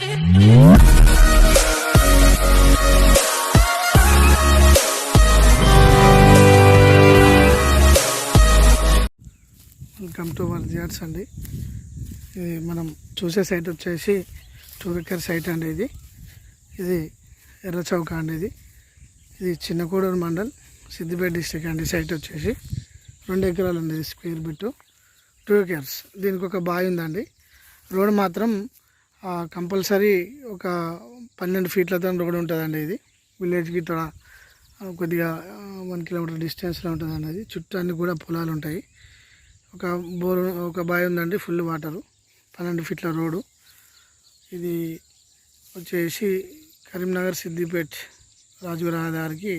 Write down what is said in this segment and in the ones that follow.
Welcome to our yards అండి. ఇది మనం చూసే సైట్ వచ్చేసి 2 acre సైట్ అండి. ఇది ఎర్ర చౌక అండి. ఇది చిన్నకోడూరు మండల్, సిద్దిపేట డిస్టిక్ అండి. సైట్ వచ్చేసి 2 ఎకరాలు అండి. Square bit 2 acres. దీనికి ఒక బావి ఉందండి. రోడ్ మాత్రం కంపల్సరీ ఒక 12 ఫీట్లతో రోడ్ ఉంటుందండి. ఇది విలేజ్కి కొద్దిగా 1 kilometer డిస్టెన్స్లో ఉంటుందండి. అది చుట్టూ అన్ని కూడా పొలాలు ఉంటాయి. ఒక బావి ఉందండి, ఫుల్ వాటరు, 12 ఫీట్ల రోడ్డు. ఇది వచ్చేసి కరీంనగర్ సిద్దిపేట రాజు రహదారికి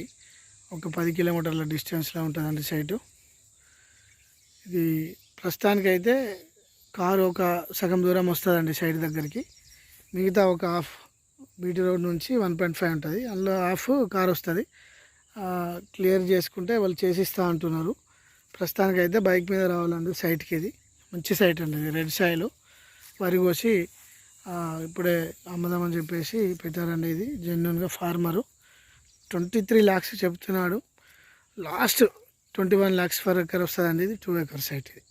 ఒక 10 kilometerల డిస్టెన్స్లో ఉంటుందండి సైటు. ఇది ప్రస్తుతానికైతే కారు ఒక సగం దూరం వస్తుందండి సైడ్ దగ్గరికి. మిగతా ఒక హాఫ్ బీటీ రోడ్ నుంచి 1.5 ఉంటుంది. అందులో హాఫ్ కారు వస్తుంది. క్లియర్ చేసుకుంటే వాళ్ళు చేసిస్తూ అంటున్నారు. ప్రస్తుతానికైతే బైక్ మీద రావాలండి సైట్కి. ఇది మంచి సైట్ అండి. ఇది రెడ్ సాయిల్, వరి కోసి ఇప్పుడే అమ్మదామని చెప్పేసి పెట్టారండి. ఇది జెన్యున్గా ఫార్మరు 23 lakhs చెప్తున్నాడు. లాస్ట్ 21 lakhs per acre వస్తుందండి. ఇది 2 acre సైట్. ఇది